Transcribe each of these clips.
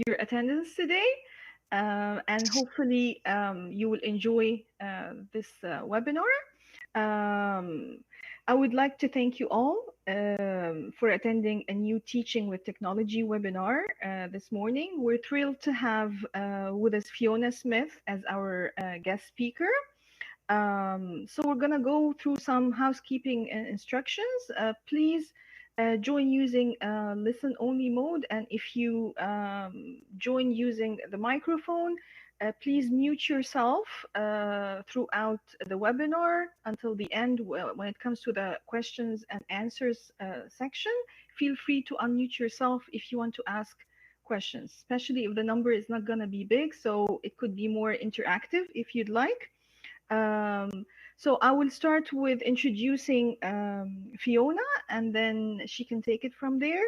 your attendance today. And hopefully you will enjoy this webinar. I would like to thank you all for attending a new Teaching with Technology webinar this morning. We're thrilled to have with us Fiona Smith as our guest speaker. So we're going to go through some housekeeping instructions. Please join using listen-only mode, and if you join using the microphone, please mute yourself throughout the webinar until the end. When it comes to the questions and answers section, feel free to unmute yourself if you want to ask questions, especially if the number is not going to be big, so it could be more interactive if you'd like. So I will start with introducing Fiona, and then she can take it from there.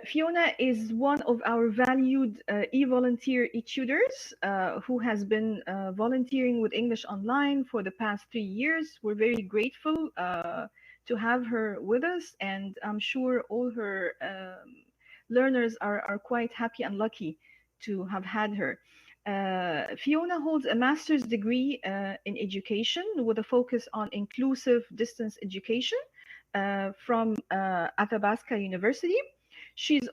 Fiona is one of our valued e-volunteer e-tutors who has been volunteering with English Online for the past 3 years. We're very grateful to have her with us, and I'm sure all her learners are quite happy and lucky to have had her. Fiona holds a master's degree in education with a focus on inclusive distance education from Athabasca University. She is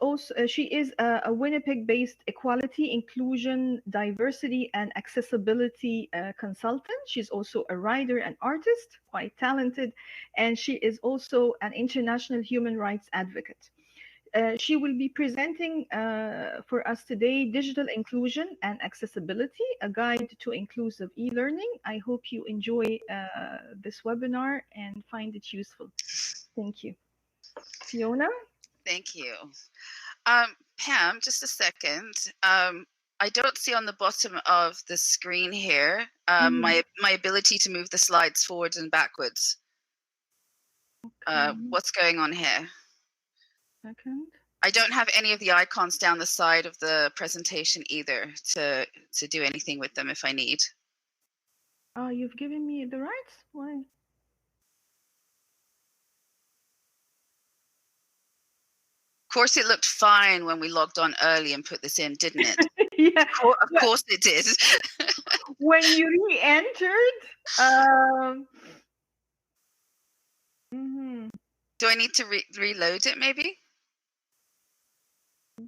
a Winnipeg-based equality, inclusion, diversity, and accessibility consultant. She's also a writer and artist, quite talented, and she is also an international human rights advocate. She will be presenting for us today, Digital Inclusion and Accessibility, a guide to inclusive e-learning. I hope you enjoy this webinar and find it useful. Thank you. Fiona? Thank you. Pam, just a second. I don't see on the bottom of the screen here my ability to move the slides forwards and backwards. What's going on here? Second. I don't have any of the icons down the side of the presentation either to do anything with them if I need. You've given me the rights? Why? Of course, it looked fine when we logged on early and put this in, didn't it? Yeah. Of course it did. When you re-entered, do I need to reload it maybe?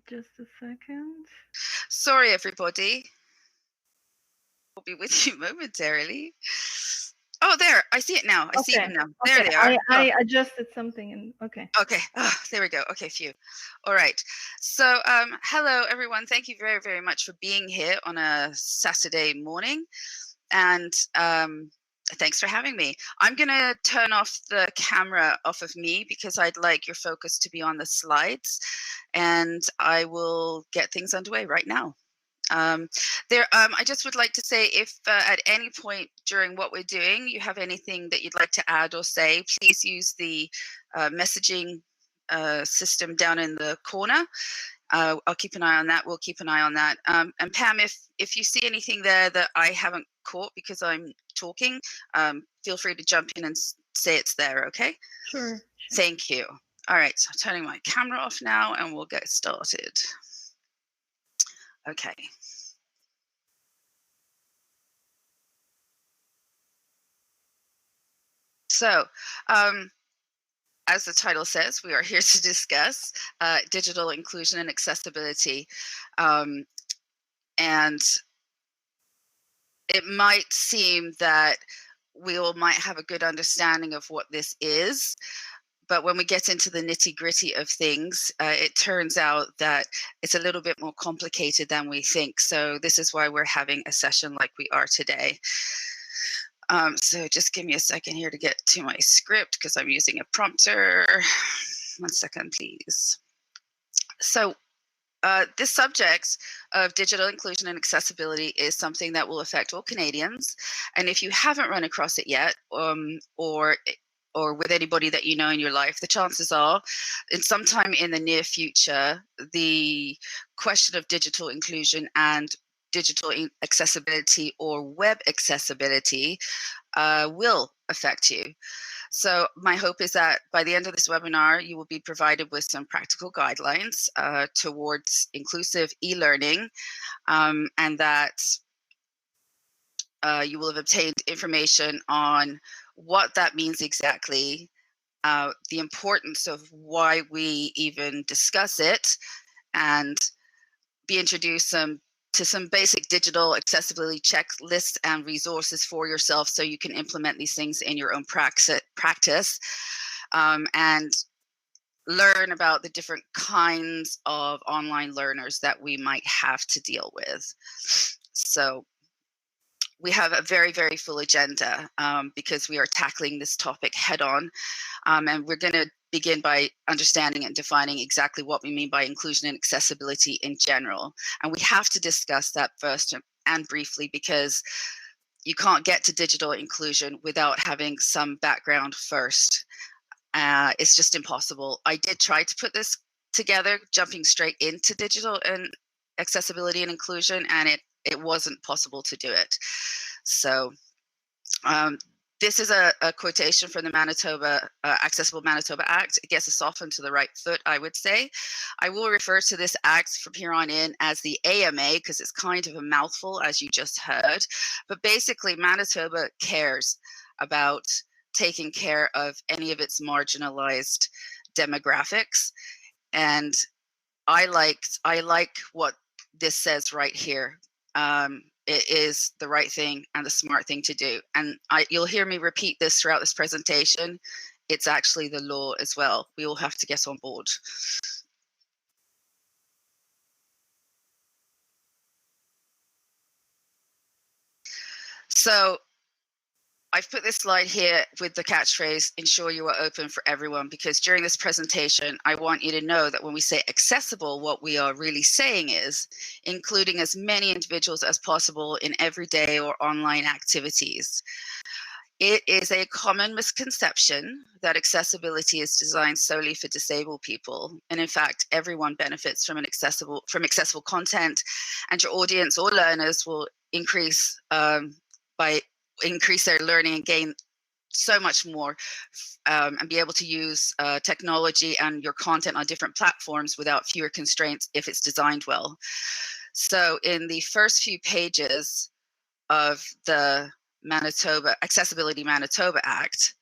Just a second. Sorry, everybody. I'll be with you momentarily. Oh, there. I see it now. I see them now. There they are. I adjusted something. And okay. Okay. Oh, there we go. Okay, phew. All right. So, hello, everyone. Thank you very, very much for being here on a Saturday morning. And thanks for having me. I'm going to turn off the camera off of me because I'd like your focus to be on the slides. And I will get things underway right now. I just would like to say if at any point during what we're doing you have anything that you'd like to add or say, please use the messaging system down in the corner. I'll keep an eye on that. We'll keep an eye on that. And Pam, if you see anything there that I haven't caught because I'm talking, feel free to jump in and say it's there, okay? Sure. Thank you. All right, so turning my camera off now and we'll get started. Okay. So, as the title says, we are here to discuss digital inclusion and accessibility. And it might seem that we all might have a good understanding of what this is, but when we get into the nitty-gritty of things, it turns out that it's a little bit more complicated than we think. So this is why we're having a session like we are today. So just give me a second here to get to my script because I'm using a prompter. 1 second, please. So this subject of digital inclusion and accessibility is something that will affect all Canadians. And if you haven't run across it yet, or with anybody that you know in your life, the chances are, in sometime in the near future, the question of digital inclusion and digital accessibility or web accessibility will affect you. So my hope is that by the end of this webinar, you will be provided with some practical guidelines towards inclusive e-learning, and that you will have obtained information on what that means exactly, the importance of why we even discuss it, and be introduced to some basic digital accessibility checklists and resources for yourself so you can implement these things in your own practice, and learn about the different kinds of online learners that we might have to deal with. So we have a very, very full agenda because we are tackling this topic head on, and we're going to begin by understanding and defining exactly what we mean by inclusion and accessibility in general. And we have to discuss that first and briefly, because you can't get to digital inclusion without having some background first. It's just impossible. I did try to put this together, jumping straight into digital and accessibility and inclusion, and it wasn't possible to do it. So this is a quotation from the Manitoba Accessible Manitoba Act. It gets us off onto the right foot, I would say. I will refer to this act from here on in as the AMA because it's kind of a mouthful, as you just heard. But basically, Manitoba cares about taking care of any of its marginalized demographics. And I like what this says right here. It is the right thing and the smart thing to do. And you'll hear me repeat this throughout this presentation. It's actually the law as well. We all have to get on board. So I've put this slide here with the catchphrase, ensure you are open for everyone, because during this presentation, I want you to know that when we say accessible, what we are really saying is including as many individuals as possible in everyday or online activities. It is a common misconception that accessibility is designed solely for disabled people. And in fact, everyone benefits from accessible content, and your audience or learners will increase their learning and gain so much more, and be able to use technology and your content on different platforms without fewer constraints if it's designed well. So in the first few pages of the Accessibility Manitoba Act,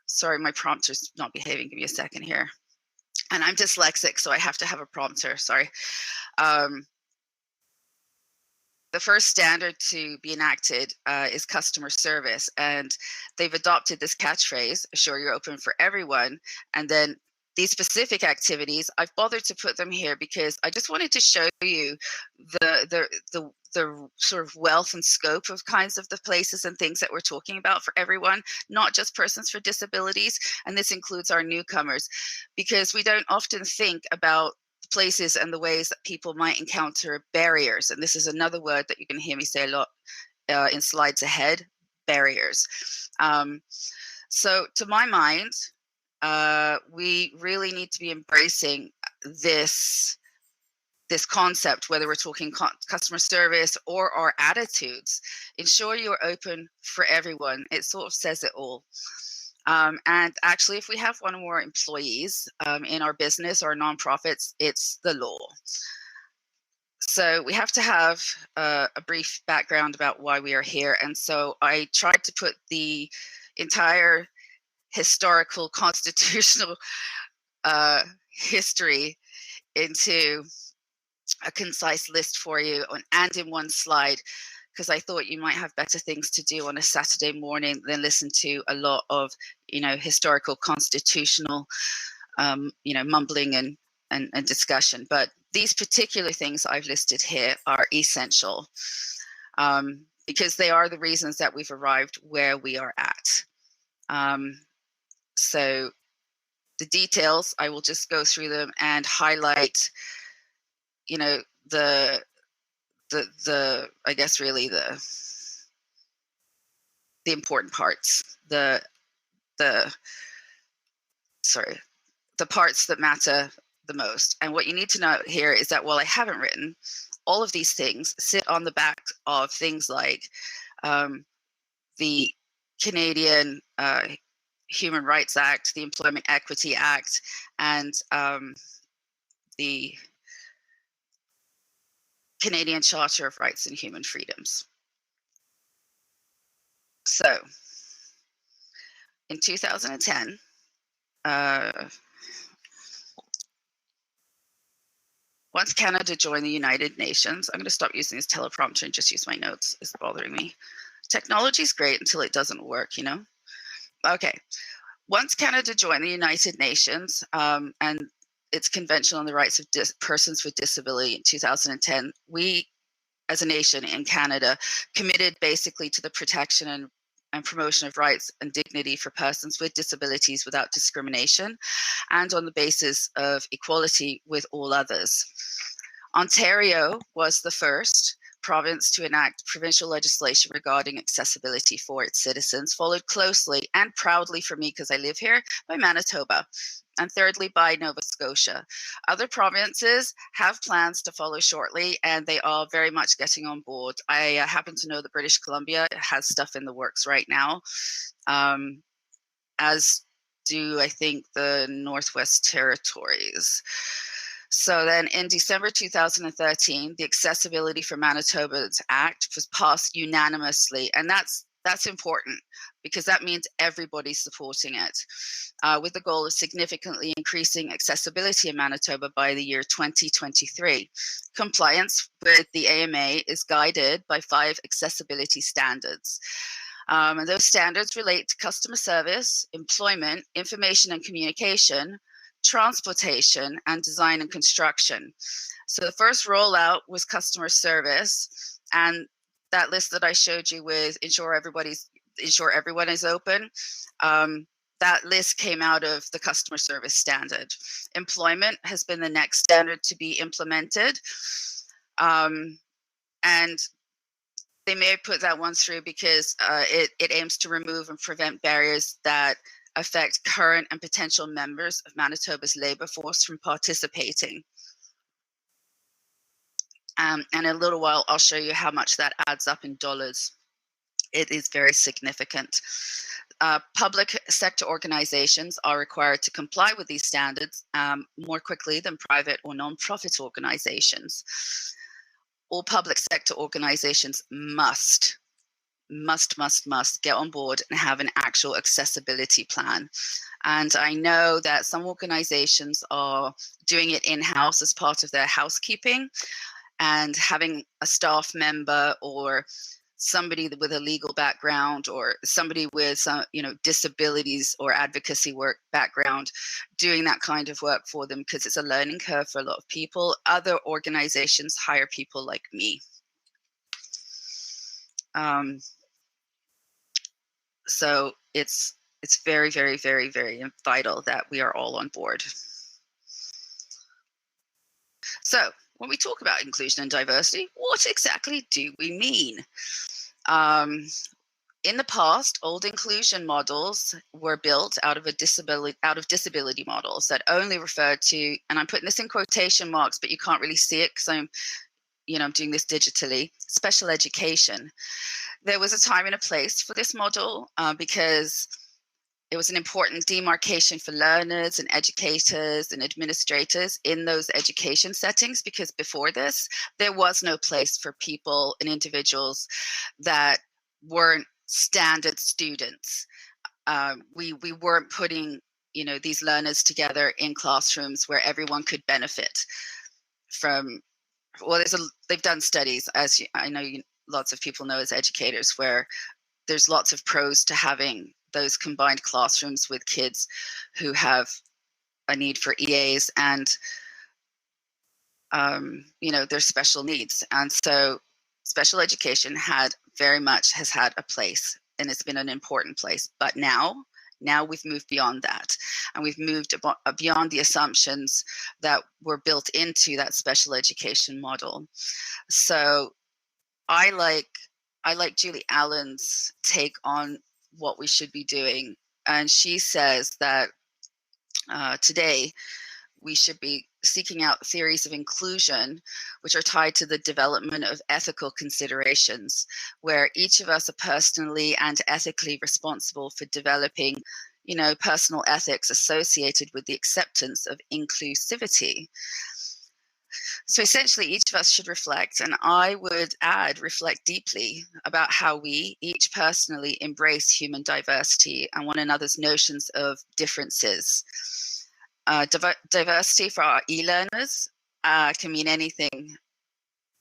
sorry, my prompter's not behaving, give me a second here. And I'm dyslexic, so I have to have a prompter, sorry. The first standard to be enacted is customer service, and they've adopted this catchphrase, assure you're open for everyone. And then these specific activities, I've bothered to put them here because I just wanted to show you the sort of wealth and scope of kinds of the places and things that we're talking about for everyone, not just persons with disabilities. And this includes our newcomers, because we don't often think about places and the ways that people might encounter barriers. And this is another word that you can hear me say a lot in slides ahead, barriers. So to my mind, we really need to be embracing this concept, whether we're talking customer service or our attitudes. Ensure you're open for everyone. It sort of says it all. And actually, if we have one or more employees in our business or nonprofits, it's the law. So we have to have a brief background about why we are here. And so I tried to put the entire historical constitutional history into a concise list for you and in one slide, because I thought you might have better things to do on a Saturday morning than listen to a lot of, historical constitutional, mumbling and discussion. But these particular things I've listed here are essential because they are the reasons that we've arrived where we are at. So the details, I will just go through them and highlight, the I guess really the important parts, the parts that matter the most. And what you need to know here is that while I haven't written, all of these things sit on the back of things like the Canadian Human Rights Act, the Employment Equity Act, and the Canadian Charter of Rights and Human Freedoms. So, in 2010, once Canada joined the United Nations, I'm going to stop using this teleprompter and just use my notes. It's bothering me. Technology is great until it doesn't work, you know? Okay. Once Canada joined the United Nations and its Convention on the Rights of Persons with Disability in 2010, we, as a nation in Canada, committed basically to the protection and promotion of rights and dignity for persons with disabilities without discrimination and on the basis of equality with all others. Ontario was the first province to enact provincial legislation regarding accessibility for its citizens, followed closely and proudly for me, because I live here, by Manitoba, and thirdly by Nova Scotia. Other provinces have plans to follow shortly, and they are very much getting on board. I happen to know that British Columbia has stuff in the works right now, as do, I think, the Northwest Territories. So then in December 2013, the Accessibility for Manitoba's Act was passed unanimously, and that's important because that means everybody's supporting it, with the goal of significantly increasing accessibility in Manitoba by the year 2023. Compliance with the AMA is guided by 5 accessibility standards. And those standards relate to customer service, employment, information and communication, transportation, and design and construction. So the first rollout was customer service, and that list that I showed you with ensure everyone is open, that list came out of the customer service standard. Employment has been the next standard to be implemented, and they may have put that one through because it aims to remove and prevent barriers that affect current and potential members of Manitoba's labour force from participating. And in a little while, I'll show you how much that adds up in dollars. It is very significant. Public sector organizations are required to comply with these standards more quickly than private or non-profit organizations. All public sector organizations must get on board and have an actual accessibility plan. And I know that some organizations are doing it in-house as part of their housekeeping, and having a staff member or somebody with a legal background or somebody with some, disabilities or advocacy work background doing that kind of work for them, because it's a learning curve for a lot of people. Other organizations hire people like me. So it's very, very, very, very vital that we are all on board. So when we talk about inclusion and diversity, what exactly do we mean? In the past, old inclusion models were built out of disability models that only referred to, and I'm putting this in quotation marks, but you can't really see it because I'm doing this digitally, special education. There was a time and a place for this model because it was an important demarcation for learners and educators and administrators in those education settings, because before this, there was no place for people and individuals that weren't standard students. We weren't putting these learners together in classrooms where everyone could benefit from. Well, they've done studies, as I know lots of people know as educators, where there's lots of pros to having those combined classrooms with kids who have a need for EAs and their special needs. And so special education has had a place, and it's been an important place. But now we've moved beyond that, and we've moved beyond the assumptions that were built into that special education model. So I like Julie Allen's take on what we should be doing. And she says that today we should be seeking out theories of inclusion, which are tied to the development of ethical considerations, where each of us are personally and ethically responsible for developing, personal ethics associated with the acceptance of inclusivity. So essentially, each of us should reflect, and I would add, reflect deeply about how we each personally embrace human diversity and one another's notions of differences. Diversity for our e-learners can mean anything,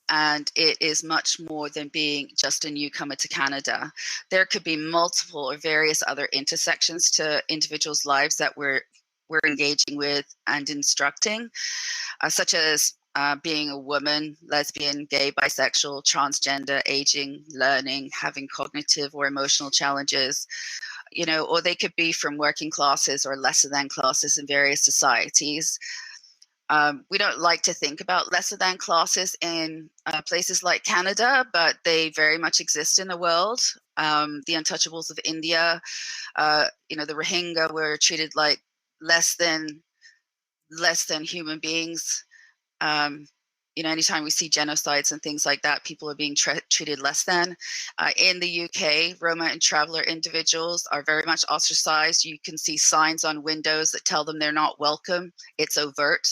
and it is much more than being just a newcomer to Canada. There could be multiple or various other intersections to individuals' lives that we're engaging with and instructing, such as being a woman, lesbian, gay, bisexual, transgender, aging, learning, having cognitive or emotional challenges, or they could be from working classes or lesser than classes in various societies. We don't like to think about lesser than classes in places like Canada, but they very much exist in the world. The untouchables of India, the Rohingya were treated like less than human beings. Anytime we see genocides and things like that, people are being treated less than. In the UK, Roma and traveler individuals are very much ostracized. You can see signs on windows that tell them they're not welcome. It's overt.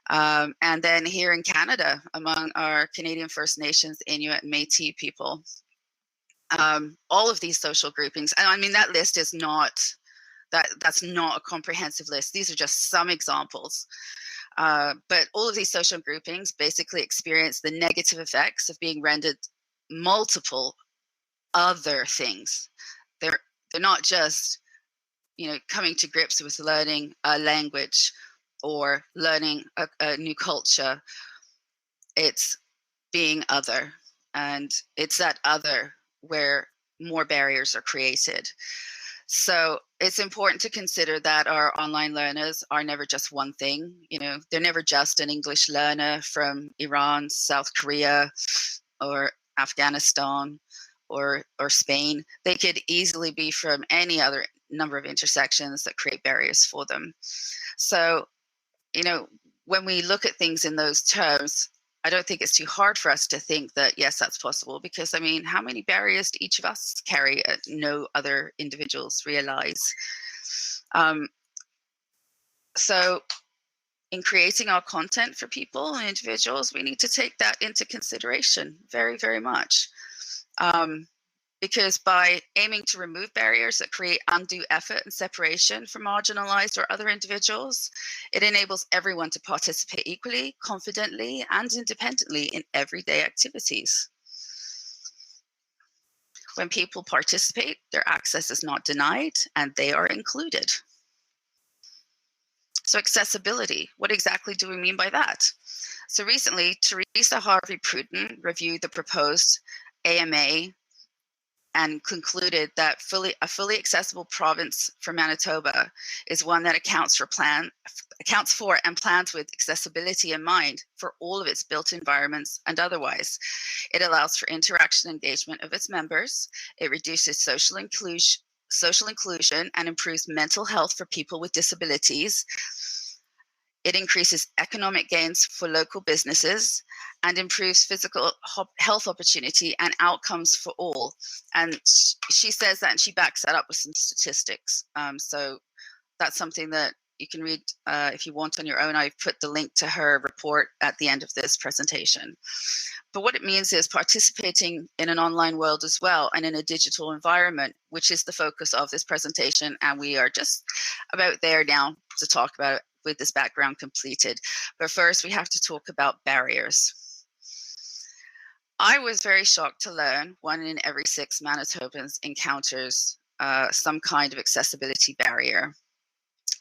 And then here in Canada, among our Canadian First Nations, Inuit, and Métis people, all of these social groupings, and I mean, that list is not, that's not a comprehensive list. These are just some examples. But all of these social groupings basically experience the negative effects of being rendered multiple other things. They're not just, coming to grips with learning a language or learning a new culture. It's being other, and it's that other where more barriers are created. So it's important to consider that our online learners are never just one thing. They're never just an English learner from Iran, South Korea, or Afghanistan, or Spain. They could easily be from any other number of intersections that create barriers for them. So, when we look at things in those terms, I don't think it's too hard for us to think that, yes, that's possible, because, I mean, how many barriers do each of us carry that no other individuals realize? So in creating our content for people and individuals, we need to take that into consideration very, very much. Because by aiming to remove barriers that create undue effort and separation for marginalized or other individuals, it enables everyone to participate equally, confidently, and independently in everyday activities. When people participate, their access is not denied and they are included. So accessibility, what exactly do we mean by that? So recently, Teresa Harvey Pruden reviewed the proposed AMA and concluded that a fully accessible province for Manitoba is one that accounts for and plans with accessibility in mind for all of its built environments and otherwise. It allows for interaction and engagement of its members. It reduces social inclusion and improves mental health for people with disabilities. It increases economic gains for local businesses and improves physical health opportunity and outcomes for all. And she says that, and she backs that up with some statistics. So that's something that you can read if you want on your own. I've put the link to her report at the end of this presentation. But what it means is participating in an online world as well and in a digital environment, which is the focus of this presentation. And we are just about there now to talk about it with this background completed. But first, we have to talk about barriers. I was very shocked to learn 1 in every 6 Manitobans encounters some kind of accessibility barrier.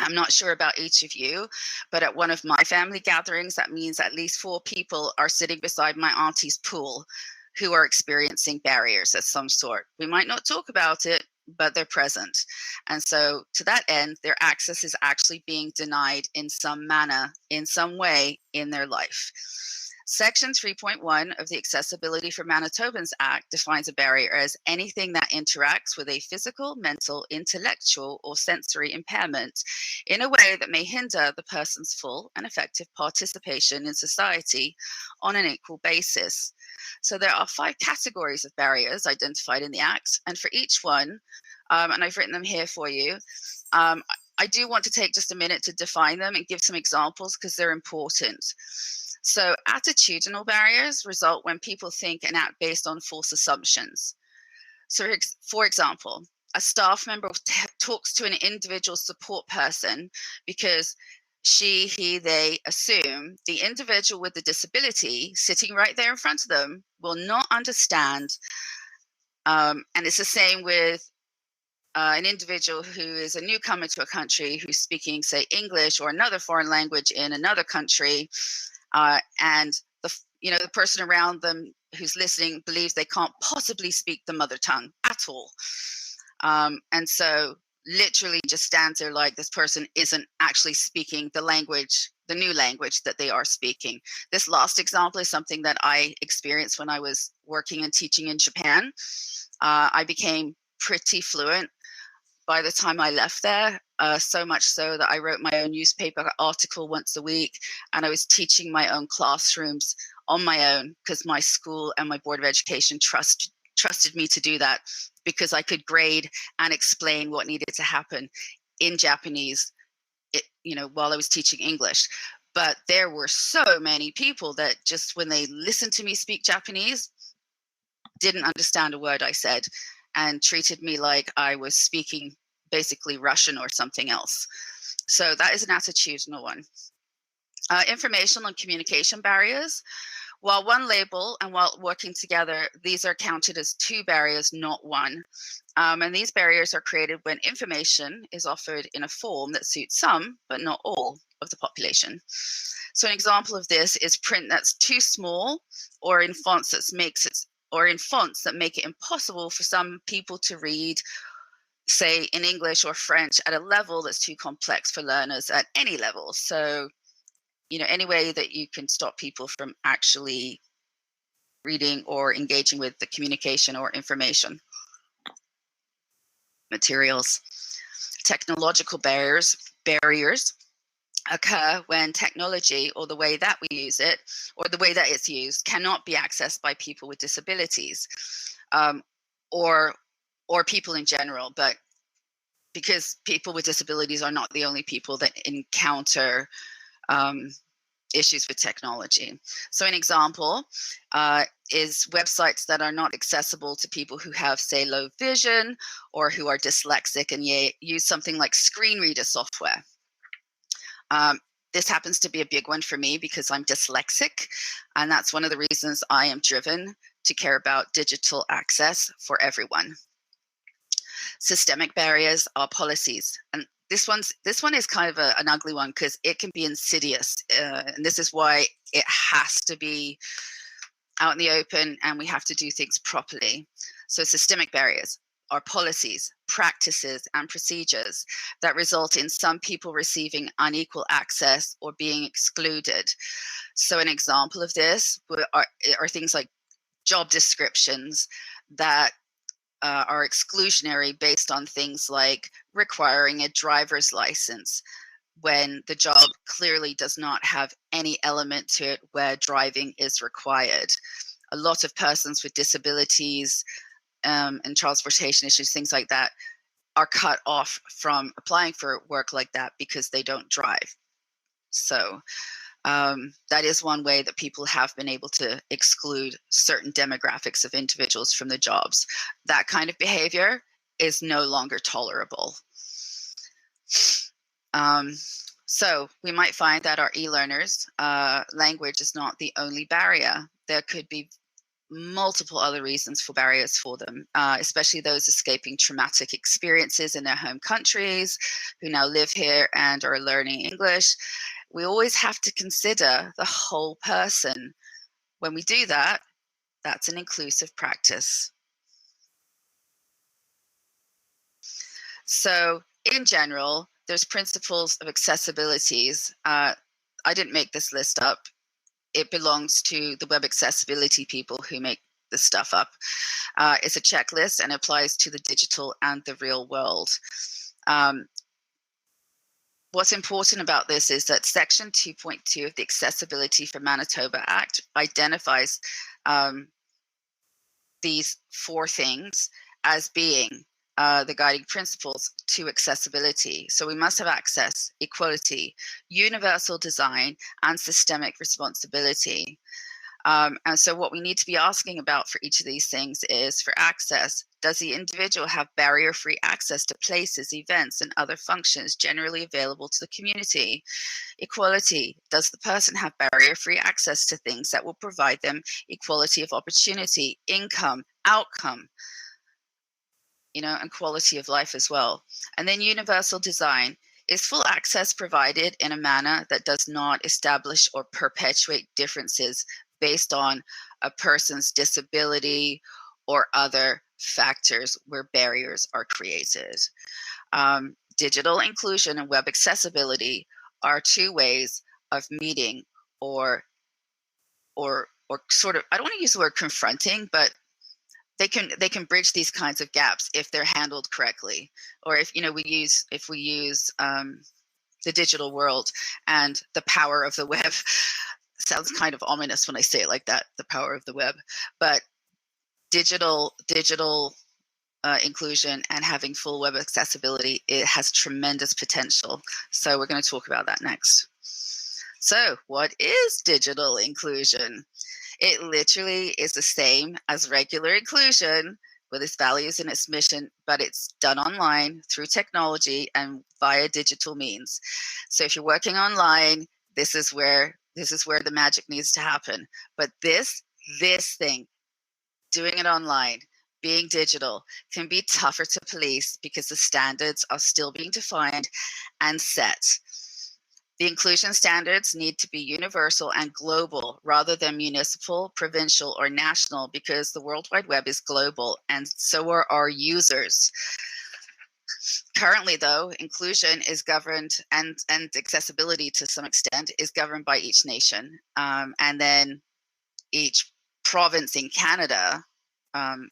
I'm not sure about each of you, but at one of my family gatherings, that means at least 4 people are sitting beside my auntie's pool who are experiencing barriers of some sort. We might not talk about it, but they're present. And so to that end, their access is actually being denied in some manner, in some way in their life. Section 3.1 of the Accessibility for Manitobans Act defines a barrier as anything that interacts with a physical, mental, intellectual, or sensory impairment in a way that may hinder the person's full and effective participation in society on an equal basis. So there are 5 categories of barriers identified in the Act, and for each one, and I've written them here for you, I do want to take just a minute to define them and give some examples because they're important. So attitudinal barriers result when people think and act based on false assumptions. So for example, a staff member talks to an individual support person because she, he, they assume the individual with the disability sitting right there in front of them will not understand. And it's the same with an individual who is a newcomer to a country who's speaking, say, English or another foreign language in another country, and the person around them who's listening believes they can't possibly speak the mother tongue at all, and so literally just stands there like this person isn't actually speaking the language, the new language that they are speaking. This last example is something that I experienced when I was working and teaching in Japan. I became pretty fluent by the time I left there, so much so that I wrote my own newspaper article once a week, and I was teaching my own classrooms on my own because my school and my Board of Education trusted me to do that because I could grade and explain what needed to happen in Japanese, while I was teaching English. But there were so many people that just when they listened to me speak Japanese, didn't understand a word I said and treated me like I was speaking basically Russian or something else. So that is an attitudinal one. Informational and communication barriers. While one label and while working together, these are counted as 2 barriers, not one. And these barriers are created when information is offered in a form that suits some, but not all of the population. So an example of this is print that's too small or in fonts that make it impossible for some people to read, say in English or French, at a level that's too complex for learners at any level. So, any way that you can stop people from actually reading or engaging with the communication or information materials. Technological barriers occur when technology or the way that we use it or the way that it's used cannot be accessed by people with disabilities, or people in general, but because people with disabilities are not the only people that encounter issues with technology. So an example is websites that are not accessible to people who have, say, low vision or who are dyslexic and use something like screenreader software. This happens to be a big one for me because I'm dyslexic, and that's one of the reasons I am driven to care about digital access for everyone. Systemic barriers are policies, and this one is kind of an ugly one because it can be insidious, and this is why it has to be out in the open and we have to do things properly. So systemic barriers are policies, practices, and procedures that result in some people receiving unequal access or being excluded. So an example of this are things like job descriptions that are exclusionary based on things like requiring a driver's license when the job clearly does not have any element to it where driving is required. A lot of persons with disabilities and transportation issues, things like that, are cut off from applying for work like that because they don't drive. So that is one way that people have been able to exclude certain demographics of individuals from the jobs. That kind of behavior is no longer tolerable. So we might find that our e-learners, language is not the only barrier. There could be multiple other reasons for barriers for them, especially those escaping traumatic experiences in their home countries, who now live here and are learning English. We always have to consider the whole person. When we do that, that's an inclusive practice. So in general, there's principles of accessibilities. I didn't make this list up. it belongs to the web accessibility people who make this stuff up. It's a checklist and applies to the digital and the real world. What's important about this is that Section 2.2 of the Accessibility for Manitoba Act identifies these 4 things as being the guiding principles to accessibility. So we must have access, equality, universal design, and systemic responsibility. And so what we need to be asking about for each of these things is, for access, does the individual have barrier-free access to places, events, and other functions generally available to the community? Equality, does the person have barrier-free access to things that will provide them equality of opportunity, income, outcome, and quality of life as well? And then universal design, is full access provided in a manner that does not establish or perpetuate differences based on a person's disability or other factors where barriers are created? Digital inclusion and web accessibility are 2 ways of meeting or sort of, I don't want to use the word confronting, but they can bridge these kinds of gaps if they're handled correctly, or if we use the digital world and the power of the web. Sounds kind of ominous when I say it like that, the power of the web, but digital inclusion and having full web accessibility, it has tremendous potential. So we're going to talk about that next. So what is digital inclusion? It literally is the same as regular inclusion with its values and its mission, but it's done online through technology and via digital means. So if you're working online, this is where the magic needs to happen. But this thing, doing it online, being digital, can be tougher to police because the standards are still being defined and set. The inclusion standards need to be universal and global rather than municipal, provincial, or national, because the World Wide Web is global and so are our users. Currently, though, inclusion is governed, and accessibility to some extent is governed by each nation, and then each province in Canada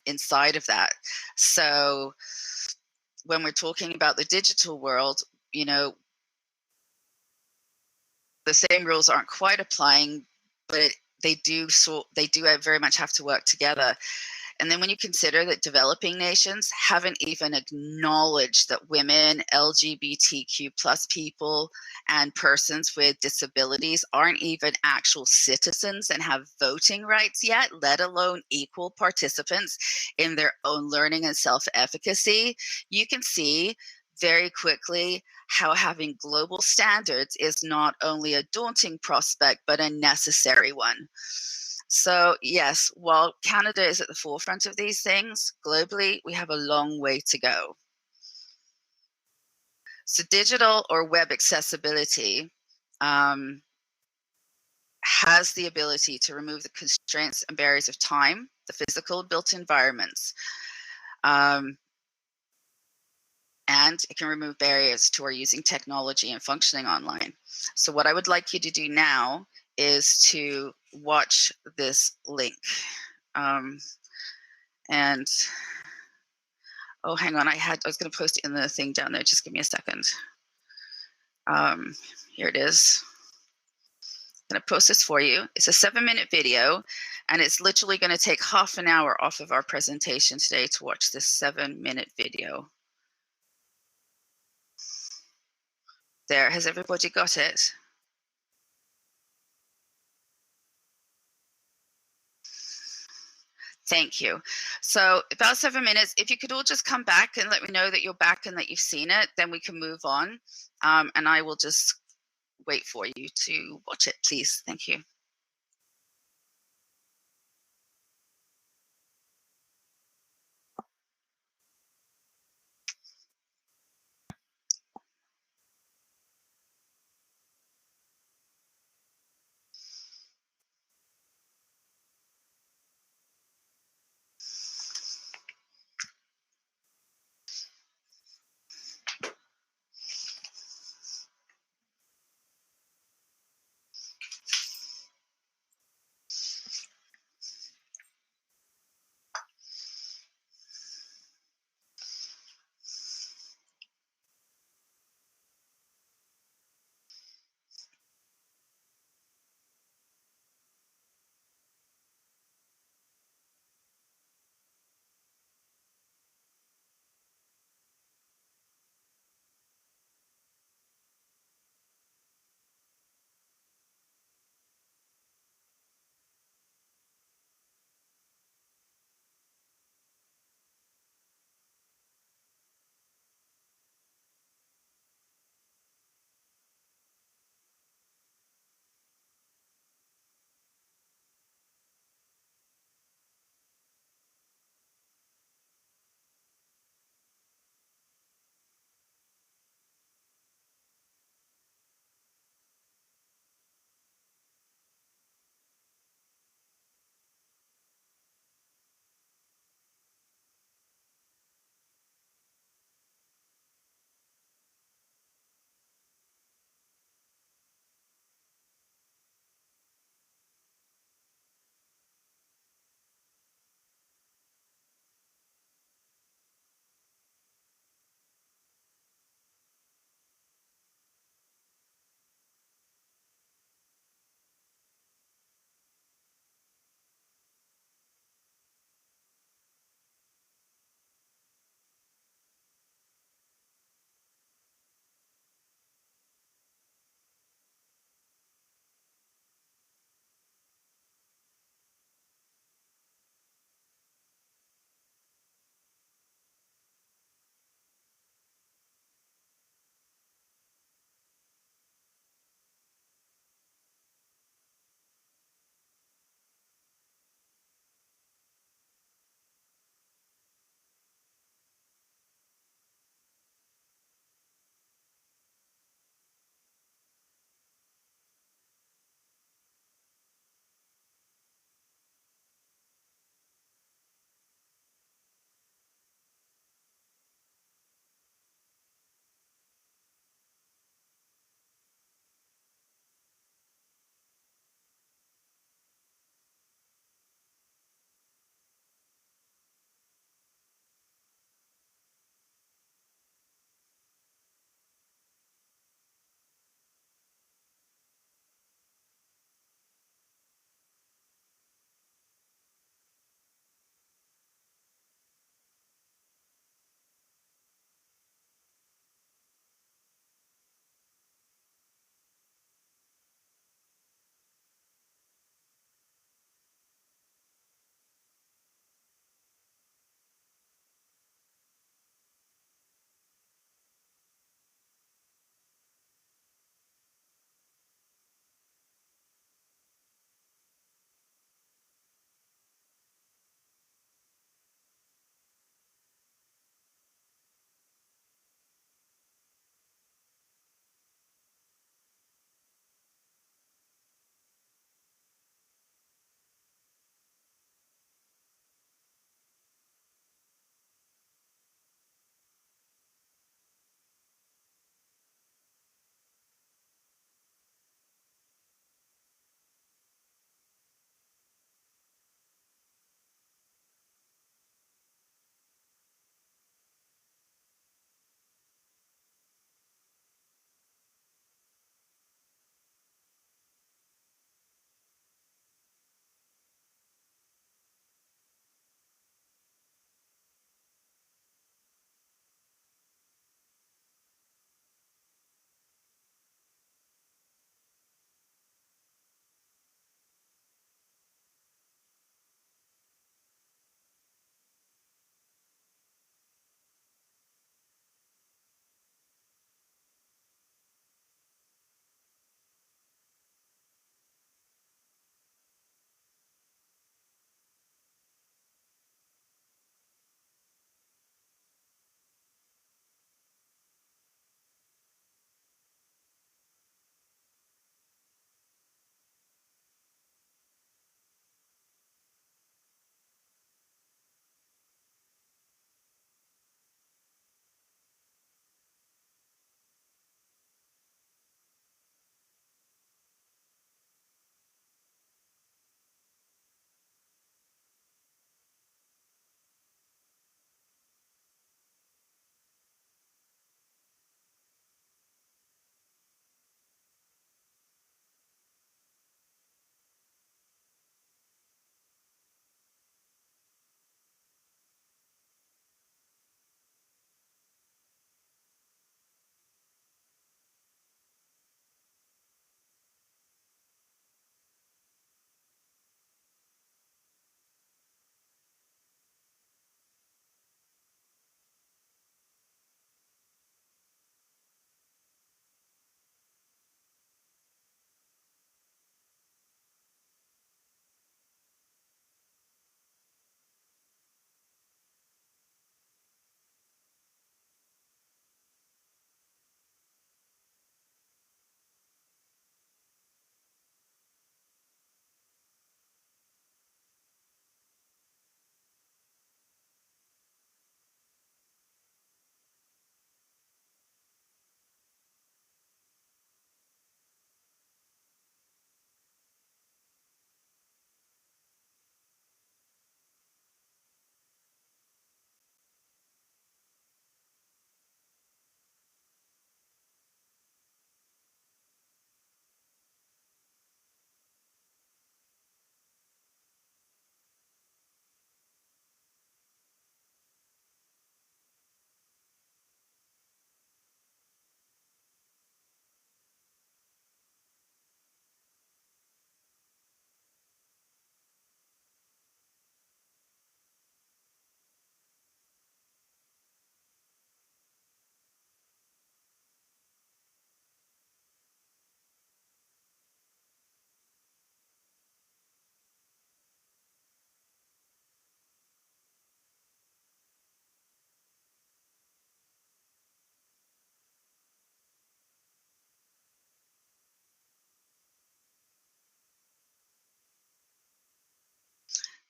inside of that. So when we're talking about the digital world, the same rules aren't quite applying, but they do very much have to work together. And then when you consider that developing nations haven't even acknowledged that women, LGBTQ plus people, and persons with disabilities aren't even actual citizens and have voting rights yet, let alone equal participants in their own learning and self-efficacy, you can see very quickly how having global standards is not only a daunting prospect, but a necessary one. So yes, while Canada is at the forefront of these things, globally, we have a long way to go. So digital or web accessibility has the ability to remove the constraints and barriers of time, the physical built environments, and it can remove barriers to our using technology and functioning online. So what I would like you to do now is to watch this link. And oh, hang on, I was going to post it in the thing down there. Just give me a second. Here it is. I'm going to post this for you. It's a 7-minute video, and it's literally going to take half an hour off of our presentation today to watch this 7-minute video. There, has everybody got it? Thank you. So about 7 minutes, if you could all just come back and let me know that you're back and that you've seen it, then we can move on. And I will just wait for you to watch it, please. Thank you.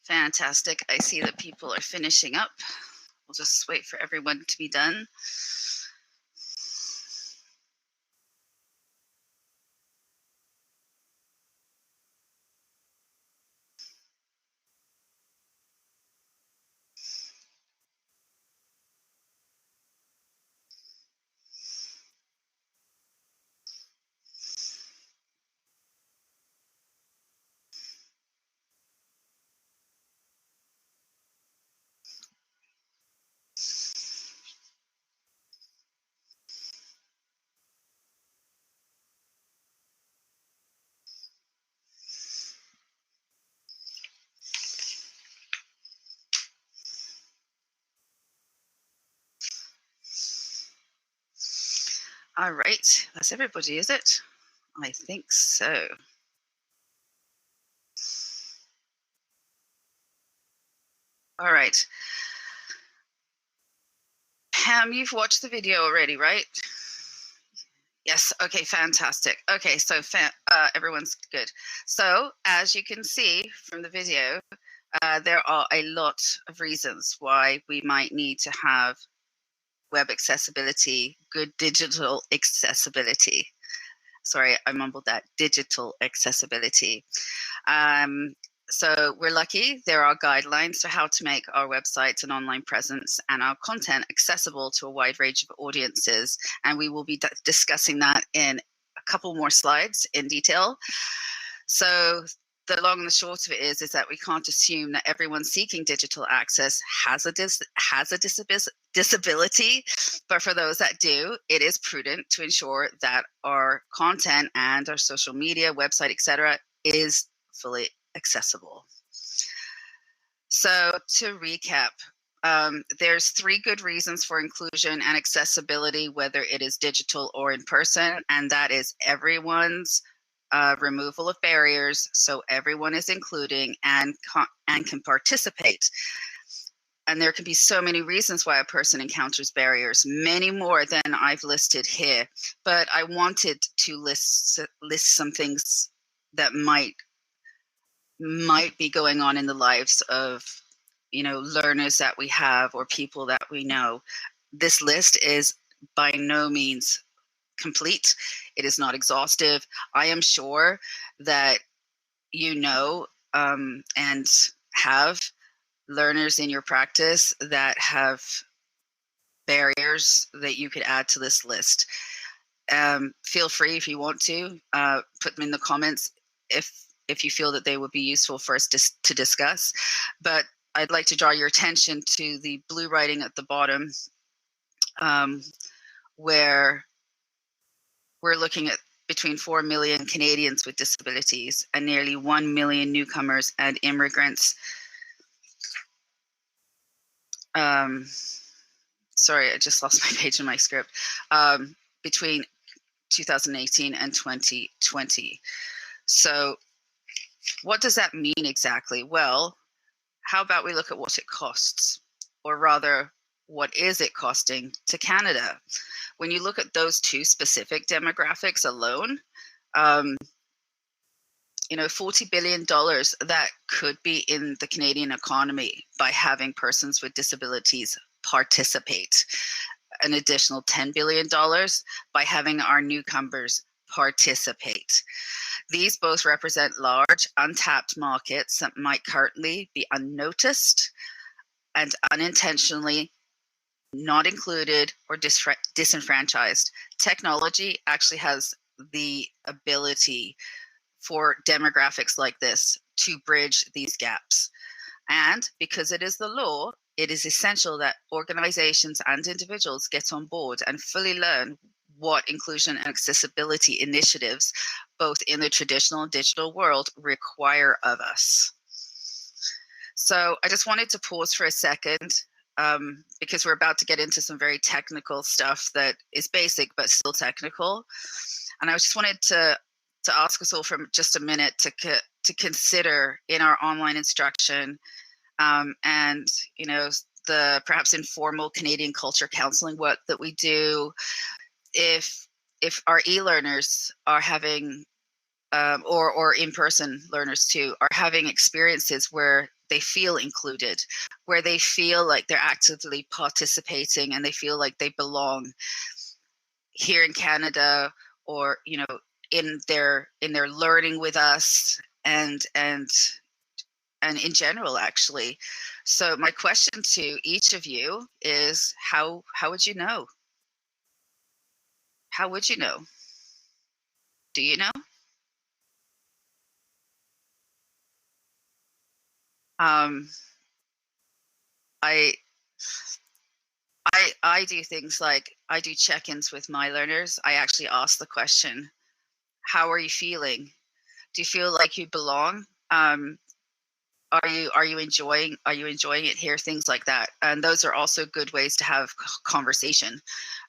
Fantastic. I see that people are finishing up. We'll just wait for everyone to be done. All right, that's everybody, is it? I think so. All right. Pam, you've watched the video already, right? Yes. Okay, fantastic. Okay, so everyone's good. So as you can see from the video, there are a lot of reasons why we might need to have web accessibility, good digital accessibility. Sorry, I mumbled that, digital accessibility. So we're lucky there are guidelines for how to make our websites and online presence and our content accessible to a wide range of audiences. And we will be discussing that in a couple more slides in detail. So the long and the short of it is that we can't assume that everyone seeking digital access has a disability, but for those that do, it is prudent to ensure that our content and our social media, website, etc., is fully accessible. So to recap, there's 3 good reasons for inclusion and accessibility, whether it is digital or in person, and that is everyone's removal of barriers, so everyone is including and can participate. And there can be so many reasons why a person encounters barriers, many more than I've listed here. But I wanted to list some things that might be going on in the lives of, learners that we have or people that we know. This list is by no means complete. It is not exhaustive. I am sure that and have learners in your practice that have barriers that you could add to this list. Feel free, if you want to, put them in the comments if you feel that they would be useful for us to discuss. But I'd like to draw your attention to the blue writing at the bottom, where we're looking at between 4 million Canadians with disabilities and nearly 1 million newcomers and immigrants. Sorry, I just lost my page in my script. Between 2018 and 2020. So what does that mean exactly? Well, how about we look at what it costs, or rather, what is it costing to Canada? When you look at those 2 specific demographics alone, $40 billion that could be in the Canadian economy by having persons with disabilities participate. An additional $10 billion by having our newcomers participate. These both represent large untapped markets that might currently be unnoticed and unintentionally not included or disenfranchised. Technology actually has the ability for demographics like this to bridge these gaps. And because it is the law, it is essential that organizations and individuals get on board and fully learn what inclusion and accessibility initiatives, both in the traditional and digital world, require of us. So I just wanted to pause for a second, because we're about to get into some very technical stuff that is basic but still technical. And I just wanted to ask us all for just a minute to consider in our online instruction, and the perhaps informal Canadian culture counseling work that we do, if our e-learners are having or in-person learners too are having experiences where they feel included, where they feel like they're actively participating and they feel like they belong here in Canada, or in their learning with us, and in general, actually. So my question to each of you is, how would you know? How would you know? Do you know? I do things like I do check-ins with my learners. I actually ask the question, how are you feeling? Do you feel like you belong? Are you enjoying it here? Things like that. And those are also good ways to have conversation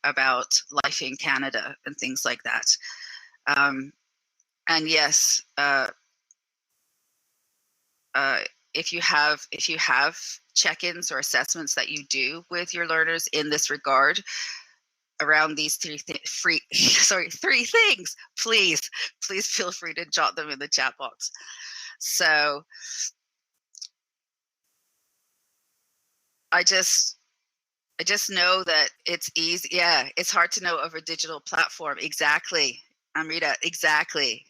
about life in Canada and things like that. And yes, if you have check-ins or assessments that you do with your learners in this regard around these three things, please feel free to jot them in the chat box. So I just know that it's easy. Yeah, it's hard to know over a digital platform. Exactly, Amrita. Exactly.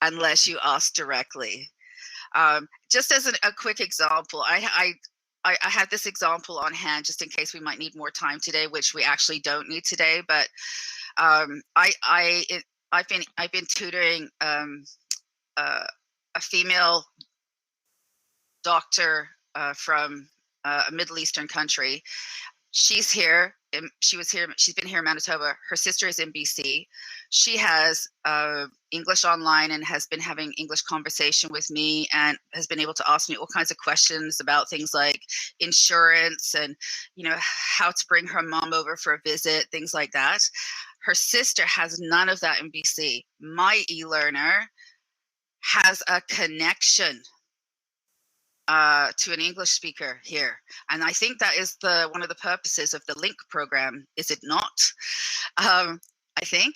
Unless you ask directly. Just as a quick example, I have this example on hand just in case we might need more time today, which we actually don't need today. But I've been tutoring a female doctor from a Middle Eastern country. She's here. She's been here in Manitoba. Her sister is in BC. She has English online and has been having English conversation with me and has been able to ask me all kinds of questions about things like insurance and, how to bring her mom over for a visit, things like that. Her sister has none of that in BC. My e-learner has a connection to an English speaker here. And I think that is one of the purposes of the LINK program, is it not? I think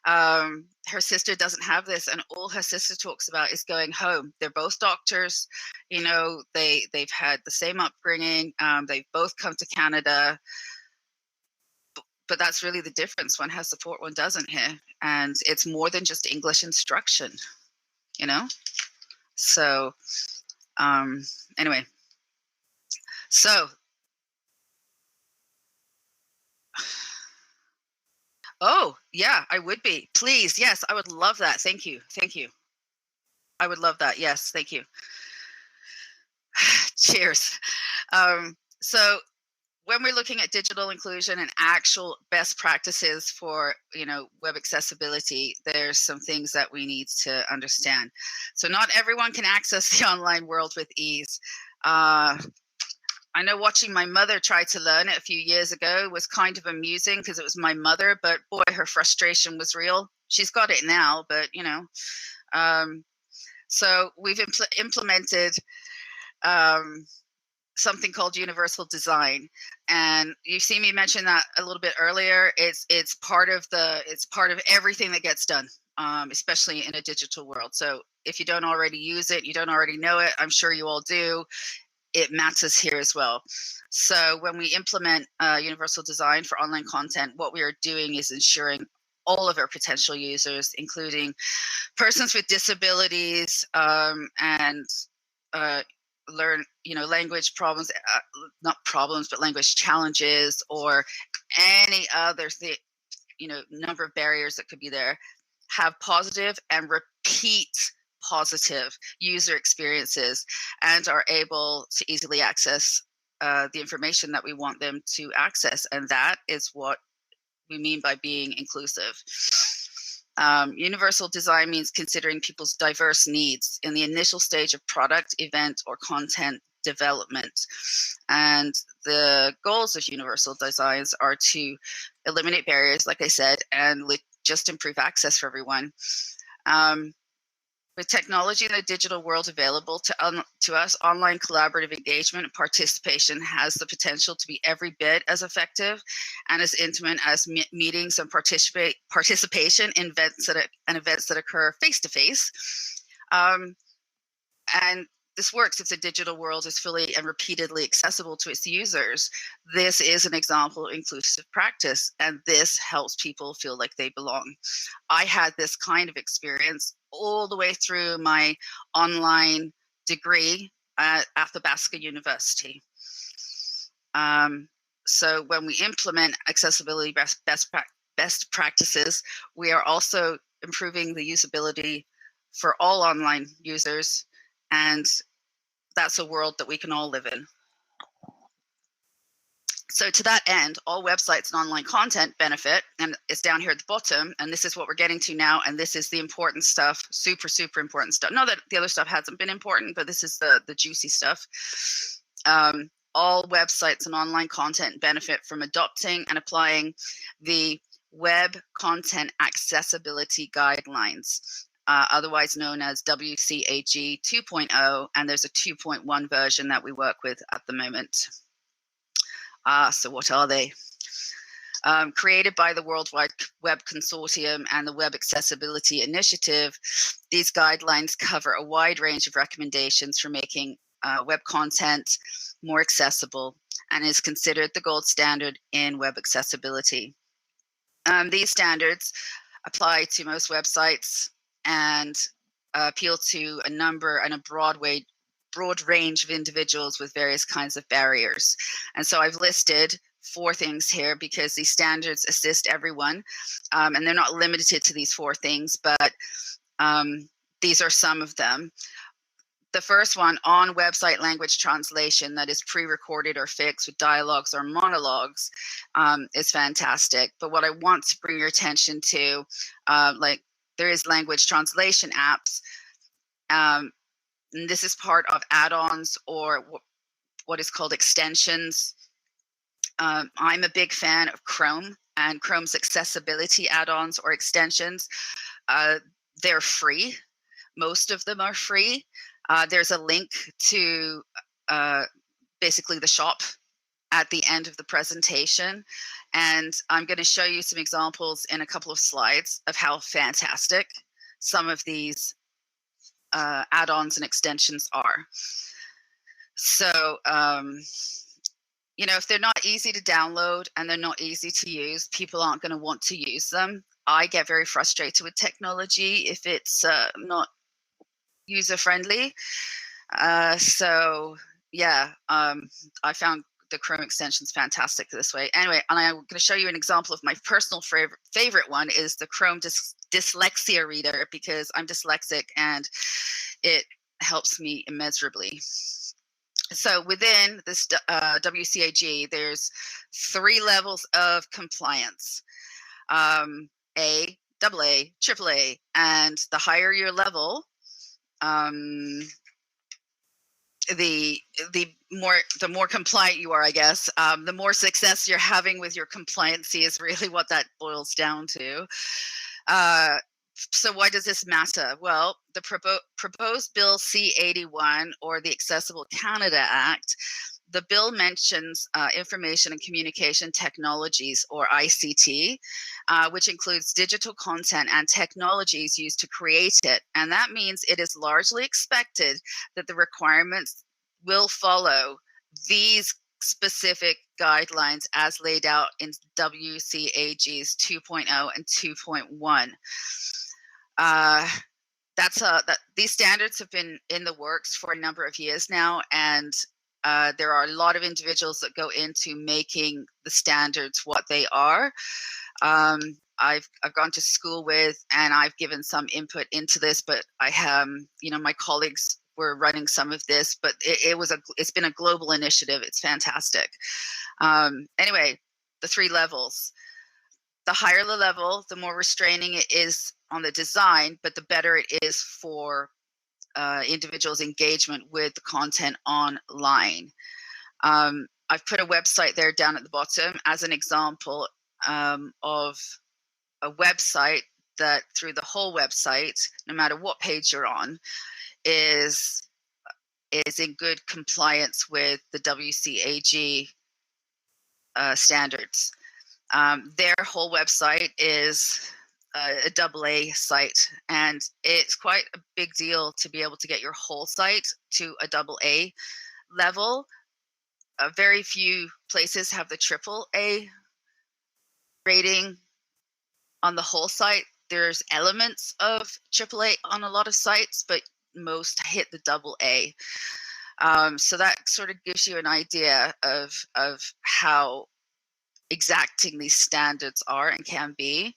her sister doesn't have this, and all her sister talks about is going home. They're both doctors, they've had the same upbringing, they've both come to Canada, but that's really the difference. One has support, one doesn't here. And it's more than just English instruction, So anyway, so oh yeah, I would be. Please, yes, I would love that. Thank you. I would love that. Yes, thank you. Cheers. So when we're looking at digital inclusion and actual best practices for web accessibility, there's some things that we need to understand. So not everyone can access the online world with ease. I know watching my mother try to learn it a few years ago was kind of amusing because it was my mother, but boy, her frustration was real. She's got it now, but so we've implemented something called universal design, and you've seen me mention that a little bit earlier. It's part of everything that gets done, especially in a digital world. So if you don't already use it, you don't already know it, I'm sure you all do. It matters here as well. So when we implement universal design for online content, what we are doing is ensuring all of our potential users, including persons with disabilities and language problems, not problems, but language challenges, or any other number of barriers that could be there, have positive and repeat positive user experiences and are able to easily access the information that we want them to access. And that is what we mean by being inclusive. Universal design means considering people's diverse needs in the initial stage of product, event, or content development. And the goals of universal designs are to eliminate barriers, like I said, and just improve access for everyone. With technology in the digital world available to us, online collaborative engagement and participation has the potential to be every bit as effective and as intimate as meetings and participation in events that occur face to face. And this works if the digital world is fully and repeatedly accessible to its users. This is an example of inclusive practice, and this helps people feel like they belong. I had this kind of experience all the way through my online degree at Athabasca University. So when we implement accessibility best practices, we are also improving the usability for all online users, and that's a world that we can all live in. So to that end, all websites and online content benefit, and it's down here at the bottom, and this is what we're getting to now, and this is the important stuff, super, super important stuff. Not that the other stuff hasn't been important, but this is the juicy stuff. All websites and online content benefit from adopting and applying the Web Content Accessibility Guidelines, otherwise known as WCAG 2.0, and there's a 2.1 version that we work with at the moment. So what are they? Created by the Worldwide Web Consortium and the Web Accessibility Initiative, these guidelines cover a wide range of recommendations for making web content more accessible and is considered the gold standard in web accessibility. These standards apply to most websites and appeal to a number and a broad range of individuals with various kinds of barriers. And so I've listed 4 things here because these standards assist everyone, and they're not limited to these 4 things, but these are some of them. The first one, on website language translation that is pre-recorded or fixed with dialogues or monologues, is fantastic. But what I want to bring your attention to, like there is language translation apps. And this is part of add-ons or what is called extensions. I'm a big fan of Chrome and Chrome's accessibility add-ons or extensions. They're free. Most of them are free. There's a link to basically the shop at the end of the presentation. And I'm going to show you some examples in a couple of slides of how fantastic some of these add-ons and extensions are. So, you know, if they're not easy to download and they're not easy to use, people aren't going to want to use them. I get very frustrated with technology if it's not user-friendly. So yeah, I found the Chrome extensions fantastic this way. Anyway, and I'm going to show you an example of my personal favorite one is the Chrome dyslexia reader, because I'm dyslexic and it helps me immeasurably. So within this WCAG, there's 3 levels of compliance: A, AA, AAA, and the higher your level, the more compliant you are, I guess. The more success you're having with your compliancy is really what that boils down to. So why does this matter? Well, the proposed Bill C-81, or the Accessible Canada Act, the bill mentions information and communication technologies, or ICT, which includes digital content and technologies used to create it. And that means it is largely expected that the requirements will follow these specific guidelines as laid out in WCAGs 2.0 and 2.1. These standards have been in the works for a number of years now, and there are a lot of individuals that go into making the standards what they are. I've gone to school with, and I've given some input into this, but I have, you know, my colleagues were running some of this, but it's been a global initiative. It's fantastic. Anyway, the 3 levels. The higher the level, the more restraining it is on the design, but the better it is for individuals' engagement with the content online. I've put a website there down at the bottom as an example of a website that through the whole website, no matter what page you're on, is in good compliance with the WCAG standards. Their whole website is a AA site, and it's quite a big deal to be able to get your whole site to a AA level. Very few places have the AAA rating on the whole site. There's elements of AAA on a lot of sites, but most hit the AA. So that sort of gives you an idea of how exacting these standards are and can be.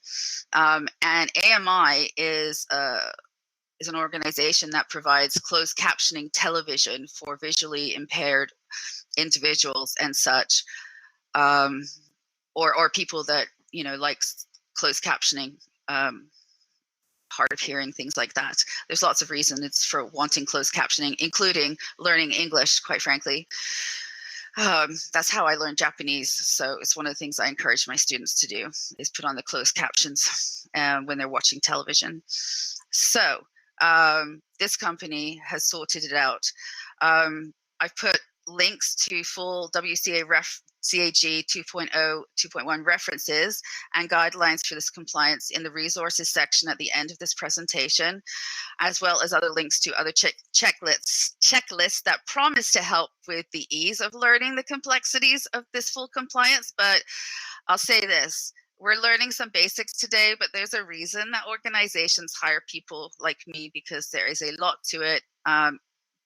And AMI is an organization that provides closed captioning television for visually impaired individuals and such, or people that like closed captioning, hard of hearing, things like that. There's lots of reasons for wanting closed captioning, including learning English, quite frankly. That's how I learned Japanese. So it's one of the things I encourage my students to do, is put on the closed captions when they're watching television. So this company has sorted it out. I've put links to full WCA CAG 2.0, 2.1 references and guidelines for this compliance in the resources section at the end of this presentation, as well as other links to other checklists that promise to help with the ease of learning the complexities of this full compliance. But I'll say this, we're learning some basics today, but there's a reason that organizations hire people like me, because there is a lot to it,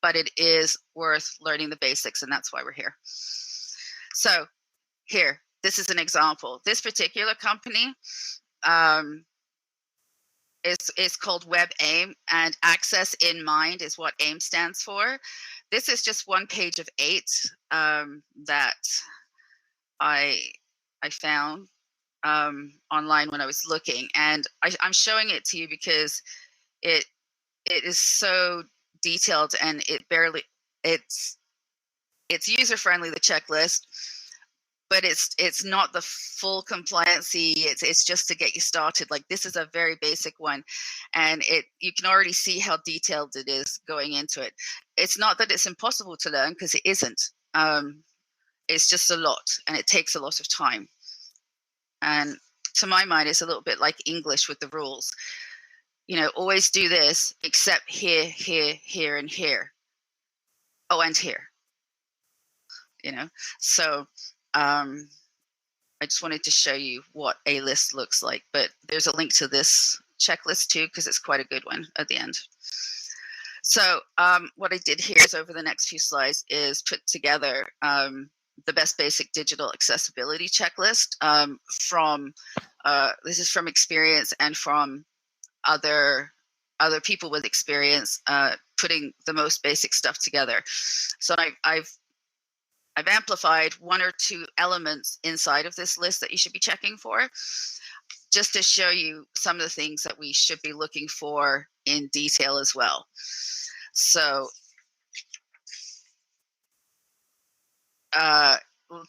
but it is worth learning the basics, and that's why we're here. So here, this is an example. This particular company is called WebAIM, and Access in Mind is what AIM stands for. This is just one page of 8 that I found online when I was looking, and I'm showing it to you because it is so detailed, and it's user friendly, the checklist, but it's not the full compliancy. It's just to get you started. Like, this is a very basic one, and you can already see how detailed it is going into it. It's not that it's impossible to learn, because it isn't. It's just a lot, and it takes a lot of time. And to my mind, it's a little bit like English with the rules. Always do this, except here, here, here, and here. Oh, and here. So I just wanted to show you what a list looks like, but there's a link to this checklist too, because it's quite a good one at the end. So what I did here is, over the next few slides, is put together the best basic digital accessibility checklist this is from experience and from other people with experience, putting the most basic stuff together. So I've amplified 1 or 2 elements inside of this list that you should be checking for, just to show you some of the things that we should be looking for in detail as well. So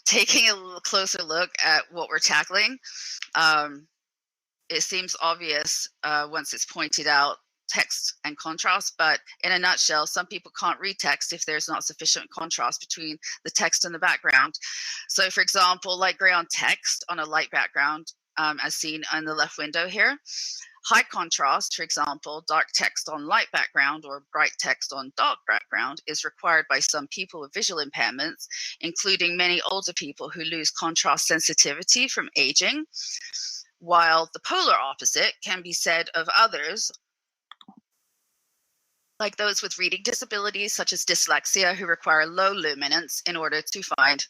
taking a little closer look at what we're tackling, it seems obvious once it's pointed out, text and contrast, but in a nutshell, some people can't read text if there's not sufficient contrast between the text and the background. So for example, light gray on text on a light background, as seen on the left window here. High contrast, for example, dark text on light background or bright text on dark background, is required by some people with visual impairments, including many older people who lose contrast sensitivity from aging, while the polar opposite can be said of others, like those with reading disabilities such as dyslexia, who require low luminance in order to find,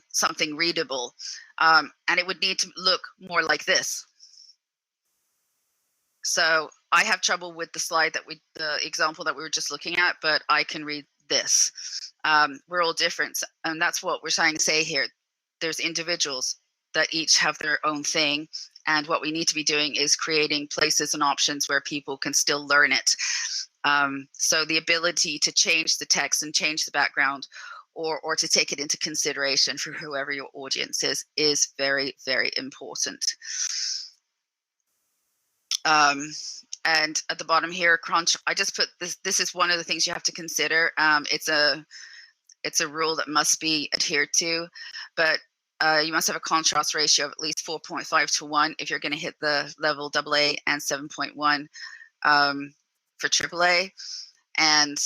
something readable. And it would need to look more like this. So I have trouble with the example that we were just looking at, but I can read this. We're all different, and that's what we're trying to say here. There's individuals that each have their own thing, and what we need to be doing is creating places and options where people can still learn it. So the ability to change the text and change the background, or to take it into consideration for whoever your audience is very, very important. And at the bottom here, I just put this. This is one of the things you have to consider. It's a rule that must be adhered to, but you must have a contrast ratio of at least 4.5 to 1 if you're going to hit the level AA, and 7.1 for AAA. And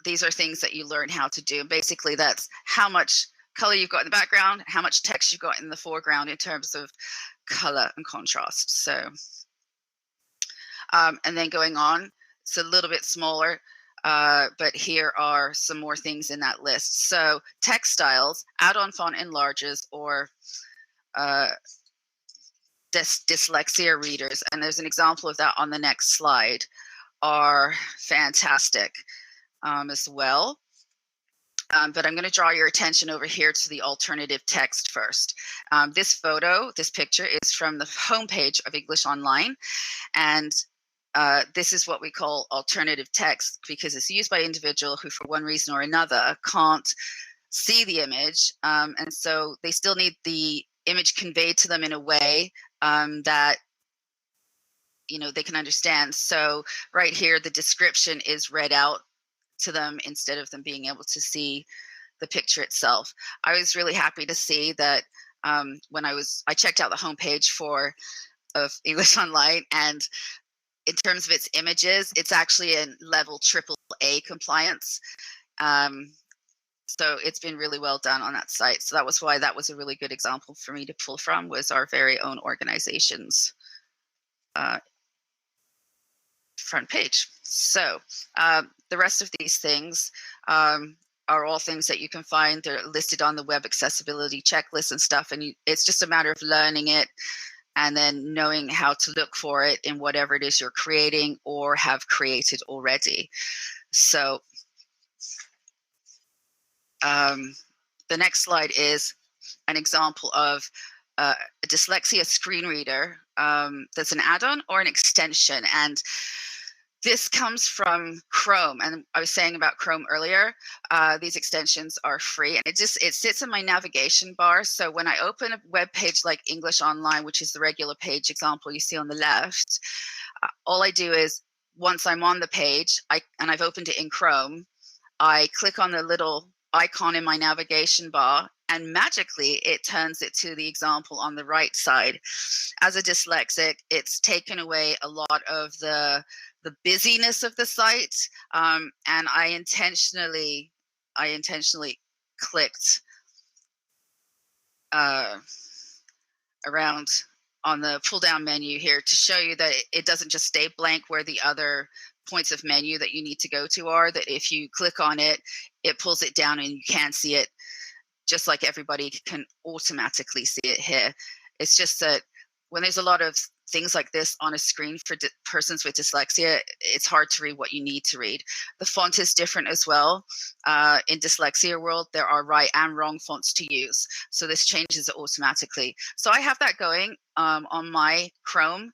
these are things that you learn how to do. And basically, that's how much color you've got in the background, how much text you've got in the foreground in terms of color and contrast. So, and then going on, it's a little bit smaller, but here are some more things in that list. So text styles, add-on font enlarges, or dyslexia readers, and there's an example of that on the next slide, are fantastic as well. But I'm going to draw your attention over here to the alternative text first. This picture is from the homepage of English Online, and this is what we call alternative text because it's used by individuals who, for one reason or another, can't see the image, and so they still need the image conveyed to them in a way that they can understand. So right here, the description is read out to them instead of them being able to see the picture itself. I was really happy to see that when I checked out the homepage of English Online, and in terms of its images, it's actually in level AAA compliance. So it's been really well done on that site. So that was why that was a really good example for me to pull from, was our very own organization's front page. So the rest of these things are all things that you can find. They're listed on the web accessibility checklist and stuff, and it's just a matter of learning it and then knowing how to look for it in whatever it is you're creating or have created already. So the next slide is an example of a dyslexia screenreader that's an add-on or an extension. And this comes from Chrome. And I was saying about Chrome earlier, these extensions are free, and it sits in my navigation bar. So when I open a web page like English Online, which is the regular page example you see on the left, all I do is, once I'm on the page, and I've opened it in Chrome, I click on the little icon in my navigation bar, and magically it turns it to the example on the right side. As a dyslexic, it's taken away a lot of the busyness of the site, and I intentionally clicked around on the pull down menu here to show you that it doesn't just stay blank where the other points of menu that you need to go to are, that if you click on it, it pulls it down and you can see it just like everybody can automatically see it here. It's just that when there's a lot of things like this on a screen for persons with dyslexia, it's hard to read what you need to read. The font is different as well. In dyslexia world, there are right and wrong fonts to use. So this changes it automatically. So I have that going on my Chrome,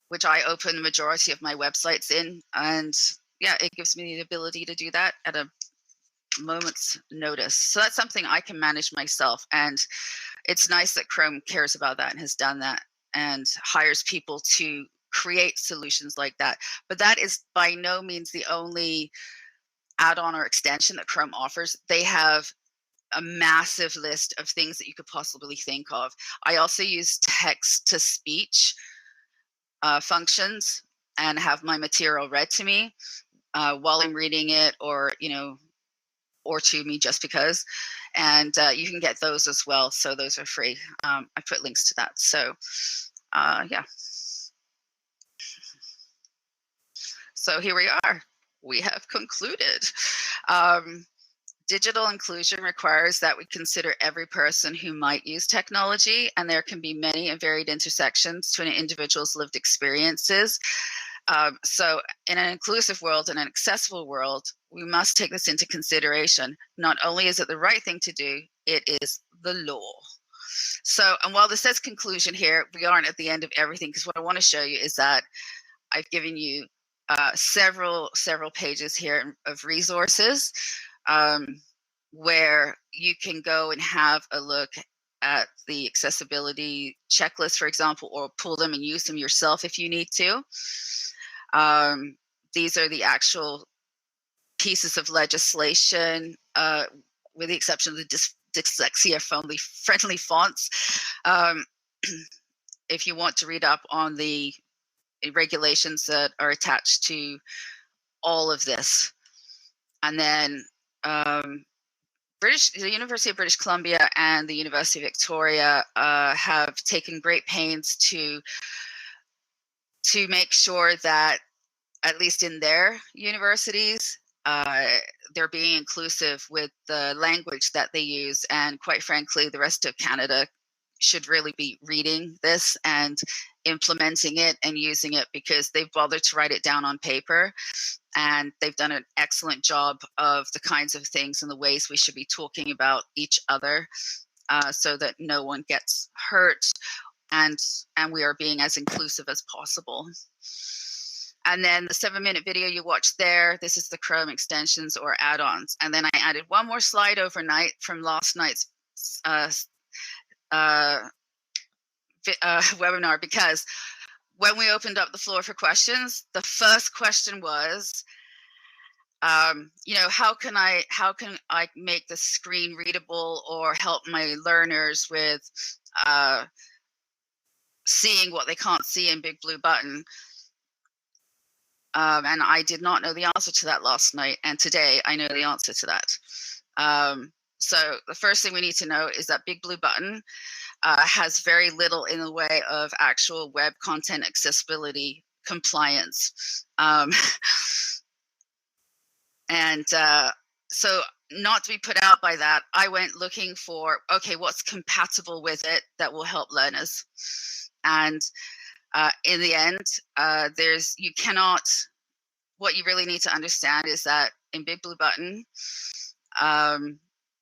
which I open the majority of my websites in. And yeah, it gives me the ability to do that at a moment's notice. So that's something I can manage myself. And it's nice that Chrome cares about that and has done that and hires people to create solutions like that. But that is by no means the only add-on or extension that Chrome offers. They have a massive list of things that you could possibly think of. I also use text-to-speech functions and have my material read to me while I'm reading it, or to me just because. And you can get those as well. So those are free. I put links to that. So yeah. So here we are. We have concluded. Digital inclusion requires that we consider every person who might use technology, and there can be many and varied intersections to an individual's lived experiences. So in an inclusive world and an accessible world, we must take this into consideration. Not only is it the right thing to do, it is the law. So, and while this says conclusion here, we aren't at the end of everything, because what I want to show you is that I've given you several pages here of resources where you can go and have a look at the accessibility checklist, for example, or pull them and use them yourself if you need to. These are the actual pieces of legislation with the exception of the dyslexia friendly fonts. If you want to read up on the regulations that are attached to all of this. And then the University of British Columbia and the University of Victoria have taken great pains to make sure that, at least in their universities, they're being inclusive with the language that they use. And quite frankly, the rest of Canada should really be reading this and implementing it and using it, because they've bothered to write it down on paper, and they've done an excellent job of the kinds of things and the ways we should be talking about each other, so that no one gets hurt, and we are being as inclusive as possible. And then the 7-minute video you watched there, this is the Chrome extensions or add-ons. And then I added one more slide overnight from last night's webinar, because when we opened up the floor for questions, the first question was, how can I make the screen readable or help my learners with seeing what they can't see in Big Blue Button? And I did not know the answer to that last night, and today I know the answer to that. So the first thing we need to know is that Big Blue Button has very little in the way of actual web content accessibility compliance. So not to be put out by that, I went looking for, okay, what's compatible with it that will help learners? And in the end, what you really need to understand is that in Big Blue Button,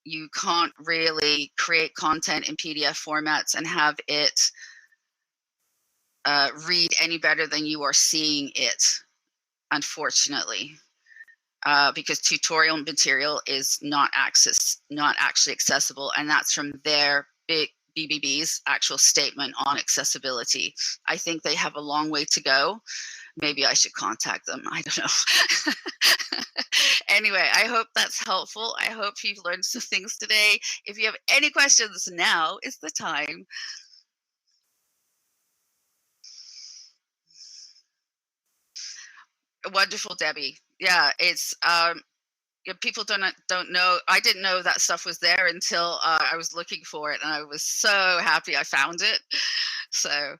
you can't really create content in PDF formats and have it read any better than you are seeing it, unfortunately, because tutorial material is not actually accessible, and that's from their BBB's actual statement on accessibility. I think they have a long way to go. Maybe I should contact them. I don't know. Anyway, I hope that's helpful. I hope you've learned some things today. If you have any questions, now is the time. Wonderful, Debbie. Yeah, it's people don't know. I didn't know that stuff was there until I was looking for it, and I was so happy I found it. So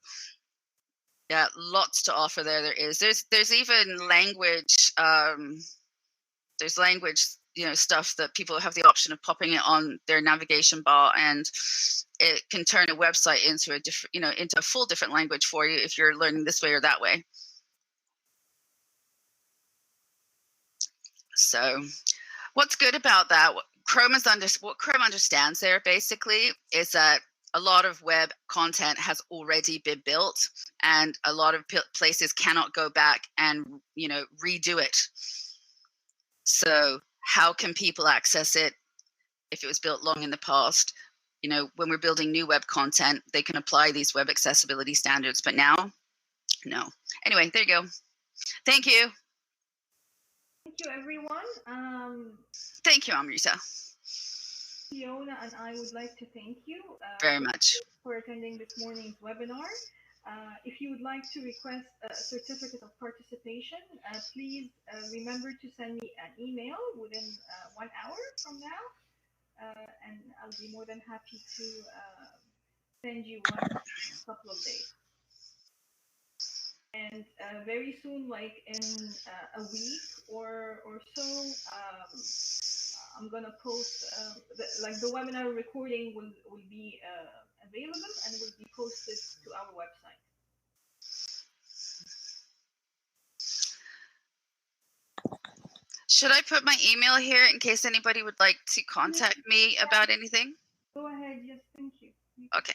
yeah, lots to offer there. There's even language. There's language, stuff that people have the option of popping it on their navigation bar, and it can turn a website into a different, into a full different language for you if you're learning this way or that way. So what's good about that, what Chrome understands there basically is that a lot of web content has already been built, and a lot of places cannot go back and redo it. So how can people access it if it was built long in the past? When we're building new web content, they can apply these web accessibility standards, but now, no. Anyway, there you go. Thank you. Thank you, everyone. Thank you, Amrita. Fiona and I would like to thank you very much for attending this morning's webinar. If you would like to request a certificate of participation, please remember to send me an email within 1 hour from now, and I'll be more than happy to send you one in a couple of days. And very soon, like in a week or so, I'm gonna post the webinar recording will be available and will be posted to our website. Should I put my email here in case anybody would like to contact me about anything? Go ahead. Yes, thank you. Okay.